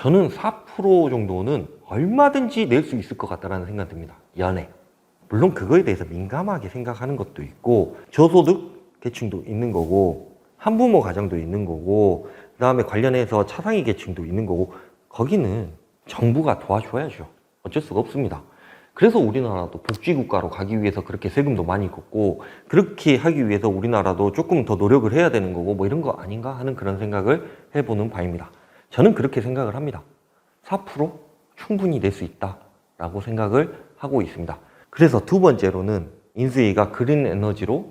저는 4% 정도는 얼마든지 낼 수 있을 것 같다는 생각이 듭니다. 연애. 물론 그거에 대해서 민감하게 생각하는 것도 있고, 저소득 계층도 있는 거고, 한부모 가정도 있는 거고, 그 다음에 관련해서 차상위 계층도 있는 거고, 거기는 정부가 도와줘야죠. 어쩔 수가 없습니다. 그래서 우리나라도 복지국가로 가기 위해서 그렇게 세금도 많이 걷고, 그렇게 하기 위해서 우리나라도 조금 더 노력을 해야 되는 거고, 뭐 이런 거 아닌가 하는 그런 생각을 해보는 바입니다. 저는 그렇게 생각을 합니다. 4% 충분히 낼 수 있다라고 생각을 하고 있습니다. 그래서 두 번째로는 인수위가 그린 에너지로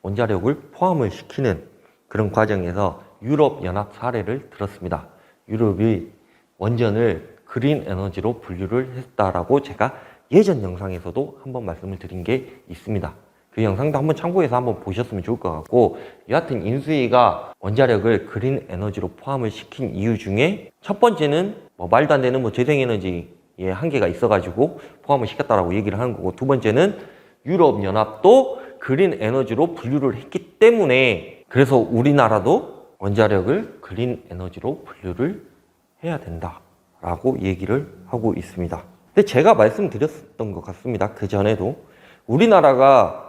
원자력을 포함을 시키는 그런 과정에서 유럽연합 사례를 들었습니다. 유럽이 원전을 그린 에너지로 분류를 했다라고 제가 예전 영상에서도 한번 말씀을 드린 게 있습니다. 그 영상도 한번 참고해서 한번 보셨으면 좋을 것 같고, 여하튼 인수위가 원자력을 그린 에너지로 포함을 시킨 이유 중에 첫 번째는 뭐 말도 안 되는 뭐 재생에너지의 한계가 있어가지고 포함을 시켰다라고 얘기를 하는 거고, 두 번째는 유럽연합도 그린 에너지로 분류를 했기 때문에 그래서 우리나라도 원자력을 그린 에너지로 분류를 해야 된다라고 얘기를 하고 있습니다. 근데 제가 말씀드렸던 것 같습니다. 그 전에도 우리나라가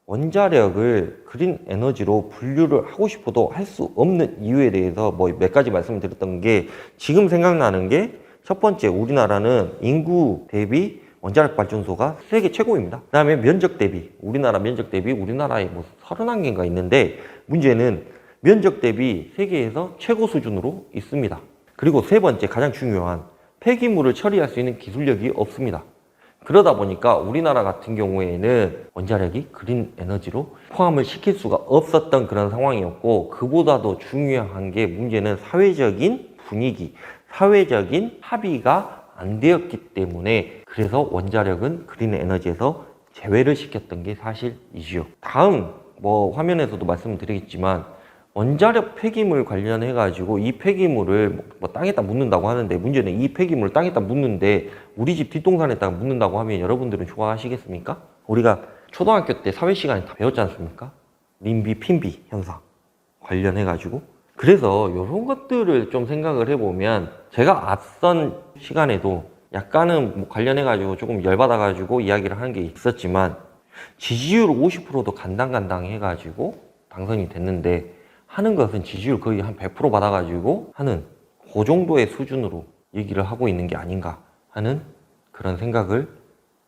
원자력을 그린 에너지로 분류를 하고 싶어도 할 수 없는 이유에 대해서 뭐 몇 가지 말씀을 드렸던 게, 지금 생각나는 게 첫 번째, 우리나라는 인구 대비 원자력 발전소가 세계 최고입니다. 그 다음에 면적 대비, 우리나라 면적 대비 우리나라에 뭐 31개인가 있는데, 문제는 면적 대비 세계에서 최고 수준으로 있습니다. 그리고 세 번째, 가장 중요한, 폐기물을 처리할 수 있는 기술력이 없습니다. 그러다 보니까 우리나라 같은 경우에는 원자력이 그린 에너지로 포함을 시킬 수가 없었던 그런 상황이었고, 그보다도 중요한 게 문제는 사회적인 분위기, 사회적인 합의가 안 되었기 때문에 그래서 원자력은 그린 에너지에서 제외를 시켰던 게 사실이지요. 다음 뭐 화면에서도 말씀드리겠지만, 원자력 폐기물 관련해 가지고 이 폐기물을 뭐 땅에다 묻는다고 하는데, 문제는 이 폐기물을 땅에다 묻는데 우리 집 뒷동산에다가 묻는다고 하면 여러분들은 좋아하시겠습니까? 우리가 초등학교 때 사회 시간에 다 배웠지 않습니까? 림비 핀비 현상 관련해 가지고. 그래서 이런 것들을 좀 생각을 해보면, 제가 앞선 시간에도 약간은 뭐 관련해 가지고 조금 열받아 가지고 이야기를 하는 게 있었지만, 지지율 50%도 간당간당 해 가지고 당선이 됐는데, 하는 것은 지지율 거의 한 100% 받아가지고 하는 그 정도의 수준으로 얘기를 하고 있는 게 아닌가 하는 그런 생각을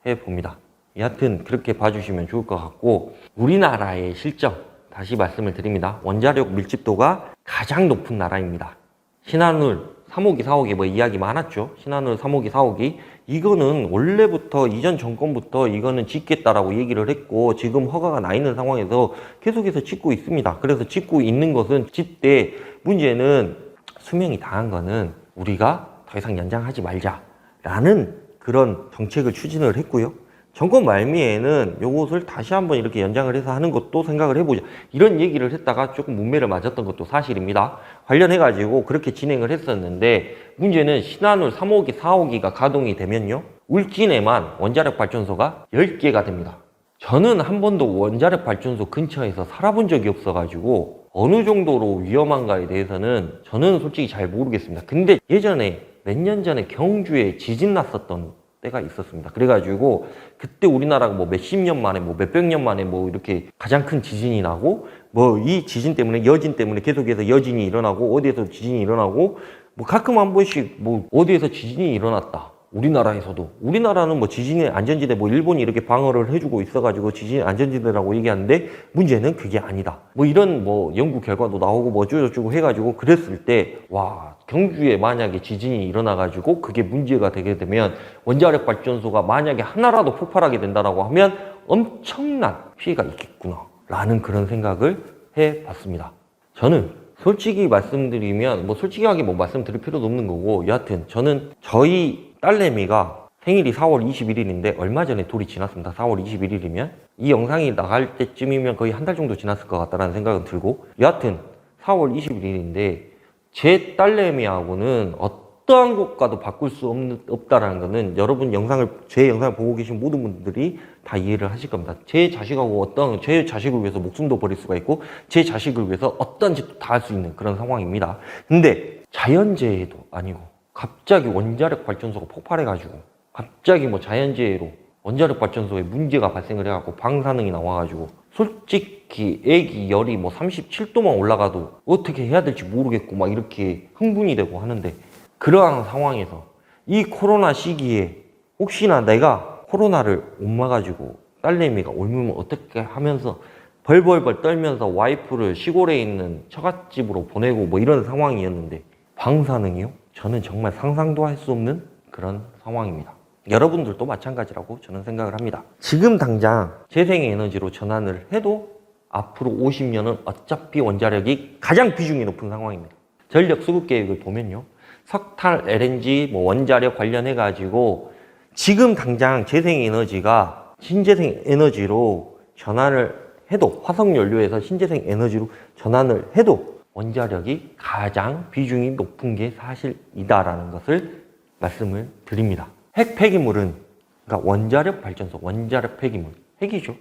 해봅니다. 여하튼 그렇게 봐주시면 좋을 것 같고, 우리나라의 실정 다시 말씀을 드립니다. 원자력 밀집도가 가장 높은 나라입니다. 신한울 3호기, 4호기 뭐 이야기 많았죠. 신한울 3호기, 4호기. 이거는 원래부터 이전 정권부터 이거는 짓겠다라고 얘기를 했고, 지금 허가가 나 있는 상황에서 계속해서 짓고 있습니다. 그래서 짓고 있는 것은 짓되, 문제는 수명이 다한 거는 우리가 더 이상 연장하지 말자라는 그런 정책을 추진을 했고요. 정권 말미에는 요것을 다시 한번 이렇게 연장을 해서 하는 것도 생각을 해보자, 이런 얘기를 했다가 조금 문매를 맞았던 것도 사실입니다. 관련해가지고 그렇게 진행을 했었는데, 문제는 신한울 3호기, 4호기가 가동이 되면요, 울진에만 원자력 발전소가 10개가 됩니다. 저는 한 번도 원자력 발전소 근처에서 살아본 적이 없어가지고 어느 정도로 위험한가에 대해서는 저는 솔직히 잘 모르겠습니다. 근데 예전에 몇 년 전에 경주에 지진 났었던 때가 있었습니다. 그래가지고 그때 우리나라가 뭐 몇십 년 만에 뭐 몇백 년 만에 뭐 이렇게 가장 큰 지진이 나고, 뭐 이 지진 때문에, 여진 때문에 계속해서 여진이 일어나고, 어디에서 지진이 일어나고, 뭐 가끔 한 번씩 뭐 어디에서 지진이 일어났다, 우리나라에서도. 우리나라는 뭐 지진의 안전지대, 뭐 일본이 이렇게 방어를 해주고 있어가지고 지진 안전지대라고 얘기하는데, 문제는 그게 아니다, 뭐 이런 뭐 연구 결과도 나오고 뭐 어쩌고저쩌고 해가지고 그랬을 때, 와, 경주에 만약에 지진이 일어나가지고 그게 문제가 되게 되면, 원자력 발전소가 만약에 하나라도 폭발하게 된다라고 하면 엄청난 피해가 있겠구나 라는 그런 생각을 해봤습니다. 저는 솔직히 말씀드리면, 뭐 솔직하게 뭐 말씀드릴 필요도 없는 거고, 여하튼 저는 저희 딸내미가 생일이 4월 21일인데 얼마 전에 돌이 지났습니다. 4월 21일이면 이 영상이 나갈 때쯤이면 거의 한 달 정도 지났을 것 같다는 생각은 들고, 여하튼 4월 21일인데 제 딸내미하고는 어떠한 것과도 바꿀 수 없다라는 거는 여러분 제 영상을 보고 계신 모든 분들이 다 이해를 하실 겁니다. 제 자식하고 제 자식을 위해서 목숨도 버릴 수가 있고, 제 자식을 위해서 어떤 짓도 다 할 수 있는 그런 상황입니다. 근데 자연재해도 아니고 갑자기 원자력 발전소가 폭발해가지고 갑자기 뭐 자연재해로 원자력 발전소에 문제가 발생을 해갖고 방사능이 나와가지고 솔직히 애기 열이 뭐 37도만 올라가도 어떻게 해야 될지 모르겠고 막 이렇게 흥분이 되고 하는데, 그러한 상황에서 이 코로나 시기에 혹시나 내가 코로나를 옮아가지고 딸내미가 옮으면 어떻게 하면서 벌벌벌 떨면서 와이프를 시골에 있는 처갓집으로 보내고 뭐 이런 상황이었는데, 방사능이요? 저는 정말 상상도 할 수 없는 그런 상황입니다. 여러분들도 마찬가지라고 저는 생각을 합니다. 지금 당장 재생에너지로 전환을 해도 앞으로 50년은 어차피 원자력이 가장 비중이 높은 상황입니다. 전력 수급 계획을 보면요, 석탄, LNG, 뭐 원자력 관련해 가지고 지금 당장 재생에너지가 신재생에너지로 전환을 해도, 화석연료에서 신재생에너지로 전환을 해도 원자력이 가장 비중이 높은 게 사실이다라는 것을 말씀을 드립니다. 핵 폐기물은, 그러니까 원자력 발전소, 원자력 폐기물, 핵이죠.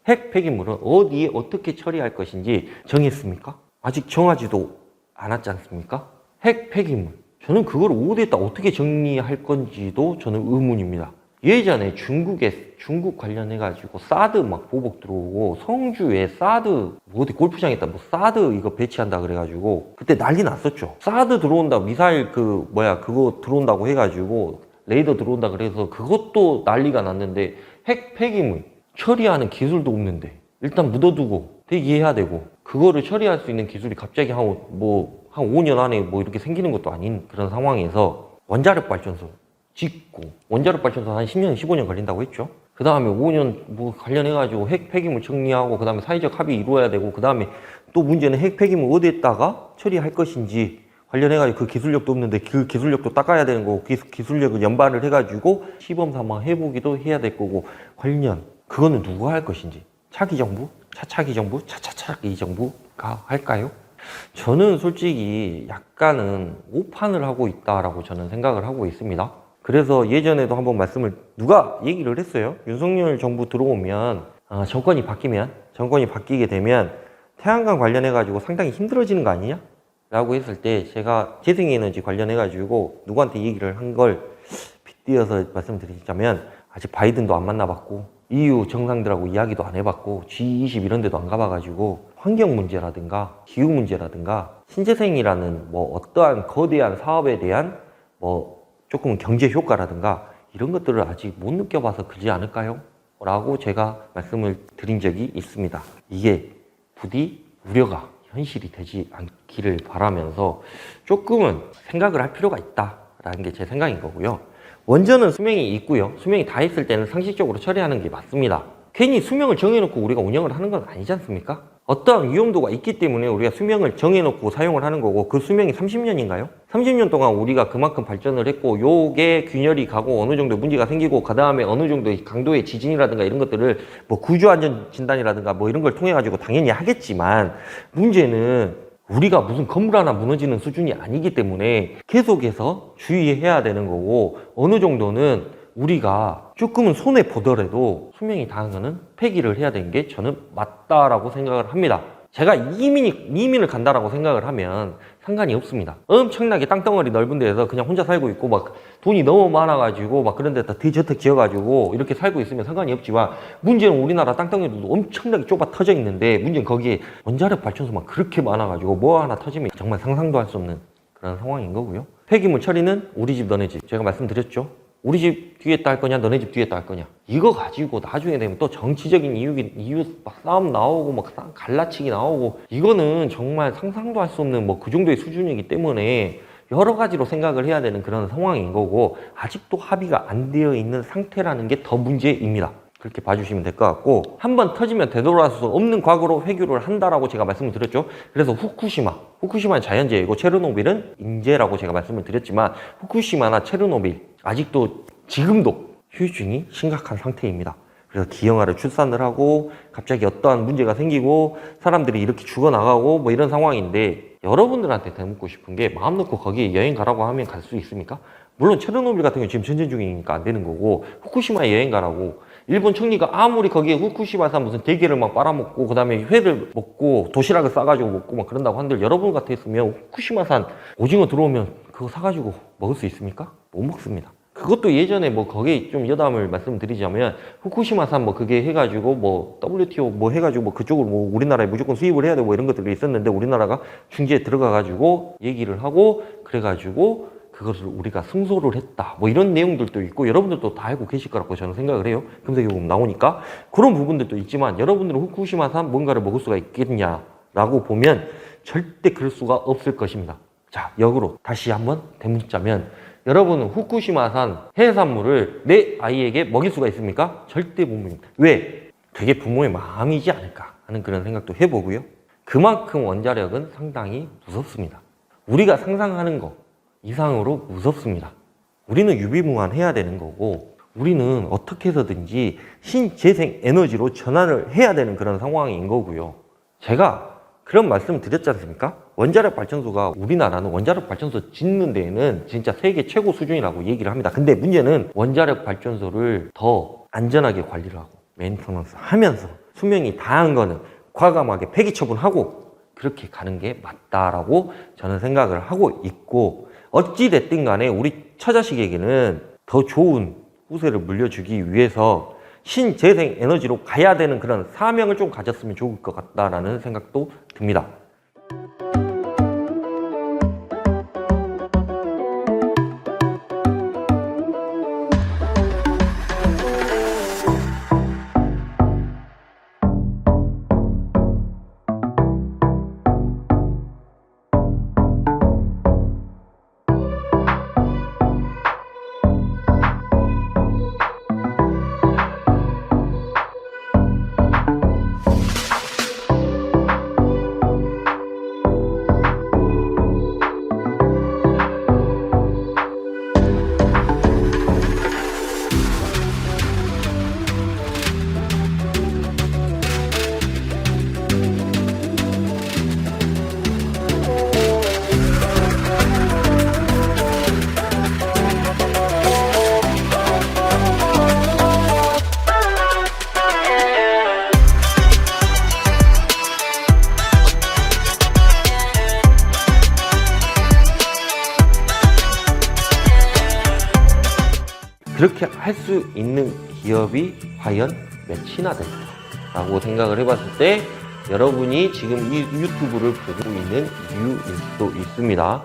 핵 폐기물은 어디에 어떻게 처리할 것인지 정했습니까? 아직 정하지도 않았지 않습니까? 핵 폐기물, 저는 그걸 어디에다 어떻게 정리할 건지도 저는 의문입니다. 예전에 중국 관련해가지고 사드 막 보복 들어오고, 성주에 사드, 뭐 어디 골프장에다 뭐 사드 이거 배치한다 그래가지고 그때 난리 났었죠. 사드 들어온다, 미사일 그거 들어온다고 해가지고 레이더 들어온다 그래서 그것도 난리가 났는데, 핵 폐기물 처리하는 기술도 없는데 일단 묻어두고 대기해야 되고, 그거를 처리할 수 있는 기술이 갑자기 한 5년 안에 뭐 이렇게 생기는 것도 아닌 그런 상황에서 원자력 발전소 짓고, 원자력 발전소 한 10년, 15년 걸린다고 했죠. 그 다음에 5년 뭐 관련해가지고 핵 폐기물 정리하고, 그 다음에 사회적 합의 이루어야 되고, 그 다음에 또 문제는 핵 폐기물 어디에다가 처리할 것인지 관련해가지고 그 기술력도 없는데 그 기술력도 닦아야 되는 거고, 그 기술력을 연발을 해가지고 시범 삼아 해보기도 해야 될 거고, 관련 그거는 누가 할 것인지, 차기 정부? 차차기 정부? 차차차기 정부가 할까요? 저는 솔직히 약간은 오판을 하고 있다라고 저는 생각을 하고 있습니다. 그래서 예전에도 한번 누가 얘기를 했어요. 윤석열 정부 들어오면 정권이 바뀌게 되면 태양광 관련해가지고 상당히 힘들어지는 거 아니냐? 라고 했을 때 제가 재생에너지 관련해가지고 누구한테 얘기를 한 걸 빗대어서 말씀드리자면, 아직 바이든도 안 만나봤고 EU 정상들하고 이야기도 안 해봤고 G20 이런 데도 안 가봐가지고 환경 문제라든가 기후 문제라든가 신재생이라는 뭐 어떠한 거대한 사업에 대한 뭐 조금 경제 효과라든가 이런 것들을 아직 못 느껴봐서 그러지 않을까요? 라고 제가 말씀을 드린 적이 있습니다. 이게 부디 우려가 현실이 되지 않기를 바라면서 조금은 생각을 할 필요가 있다라는 게 제 생각인 거고요. 원전은 수명이 있고요. 수명이 다 있을 때는 상식적으로 처리하는 게 맞습니다. 괜히 수명을 정해놓고 우리가 운영을 하는 건 아니지 않습니까? 어떠한 위험도가 있기 때문에 우리가 수명을 정해놓고 사용을 하는 거고, 그 수명이 30년인가요? 30년 동안 우리가 그만큼 발전을 했고, 요게 균열이 가고 어느 정도 문제가 생기고, 그 다음에 어느 정도의 강도의 지진이라든가 이런 것들을 뭐 구조안전진단이라든가 뭐 이런 걸 통해 가지고 당연히 하겠지만, 문제는 우리가 무슨 건물 하나 무너지는 수준이 아니기 때문에 계속해서 주의해야 되는 거고, 어느 정도는 우리가 조금은 손해 보더라도 수명이 다한 거는 폐기를 해야 되는 게 저는 맞다라고 생각을 합니다. 제가 이민을 간다라고 생각을 하면 상관이 없습니다. 엄청나게 땅덩어리 넓은 데에서 그냥 혼자 살고 있고, 막 돈이 너무 많아가지고 막 그런 데다 대저택 지어가지고 이렇게 살고 있으면 상관이 없지만, 문제는 우리나라 땅덩어리도 엄청나게 좁아 터져 있는데, 문제는 거기에 원자력 발전소만 그렇게 많아가지고 뭐 하나 터지면 정말 상상도 할 수 없는 그런 상황인 거고요. 폐기물 처리는 우리 집 너네 집, 제가 말씀드렸죠. 우리 집 뒤에다 할 거냐, 너네 집 뒤에다 할 거냐, 이거 가지고 나중에 되면 또 정치적인 이유 막 싸움 나오고 막 갈라치기 나오고, 이거는 정말 상상도 할 수 없는 뭐 그 정도의 수준이기 때문에 여러 가지로 생각을 해야 되는 그런 상황인 거고, 아직도 합의가 안 되어 있는 상태라는 게 더 문제입니다. 그렇게 봐주시면 될 것 같고, 한번 터지면 되돌아갈 수 없는 과거로 회귀를 한다라고 제가 말씀을 드렸죠. 그래서 후쿠시마는 자연재해이고 체르노빌은 인재라고 제가 말씀을 드렸지만, 후쿠시마나 체르노빌 아직도 지금도 후유증이 심각한 상태입니다. 그래서 기형아를 출산을 하고 갑자기 어떠한 문제가 생기고 사람들이 이렇게 죽어나가고 뭐 이런 상황인데, 여러분들한테 대묻고 싶은 게, 마음 놓고 거기에 여행 가라고 하면 갈 수 있습니까? 물론 체르노빌 같은 경우 지금 전쟁 중이니까 안 되는 거고, 후쿠시마에 여행 가라고 일본 총리가 아무리 거기에 후쿠시마에서 무슨 대게를 막 빨아먹고 그 다음에 회를 먹고 도시락을 싸가지고 먹고 막 그런다고 한들, 여러분 같았으면 후쿠시마산 오징어 들어오면 그거 사가지고 먹을 수 있습니까? 못 먹습니다. 그것도 예전에 뭐 거기에 좀 여담을 말씀드리자면 후쿠시마산 뭐 그게 해가지고 뭐 WTO 뭐 해가지고 뭐 그쪽으로 뭐 우리나라에 무조건 수입을 해야 되고 뭐 이런 것들이 있었는데 우리나라가 중재에 들어가가지고 얘기를 하고 그래가지고 그것을 우리가 승소를 했다 뭐 이런 내용들도 있고 여러분들도 다 알고 계실 거라고 저는 생각을 해요. 검색해보면 나오니까 그런 부분들도 있지만 여러분들은 후쿠시마산 뭔가를 먹을 수가 있겠냐라고 보면 절대 그럴 수가 없을 것입니다. 자, 역으로 다시 한번 되묻자면 여러분은 후쿠시마산 해산물을 내 아이에게 먹일 수가 있습니까? 절대 못 먹습니다. 왜? 그게 부모의 마음이지 않을까 하는 그런 생각도 해보고요. 그만큼 원자력은 상당히 무섭습니다. 우리가 상상하는 것 이상으로 무섭습니다. 우리는 유비무환해야 되는 거고 우리는 어떻게 해서든지 신재생 에너지로 전환을 해야 되는 그런 상황인 거고요. 제가 그런 말씀을 드렸지 않습니까? 원자력 발전소가 우리나라는 원자력 발전소 짓는 데에는 진짜 세계 최고 수준이라고 얘기를 합니다. 근데 문제는 원자력 발전소를 더 안전하게 관리를 하고 메인터넌스 하면서 수명이 다한 거는 과감하게 폐기 처분하고 그렇게 가는 게 맞다라고 저는 생각을 하고 있고 어찌됐든 간에 우리 처자식에게는 더 좋은 후세를 물려주기 위해서 신재생 에너지로 가야 되는 그런 사명을 좀 가졌으면 좋을 것 같다라는 생각도 듭니다. 그렇게 할 수 있는 기업이 과연 몇이나 될까라고 생각을 해봤을 때 여러분이 지금 이 유튜브를 보고 있는 이유일 수도 있습니다.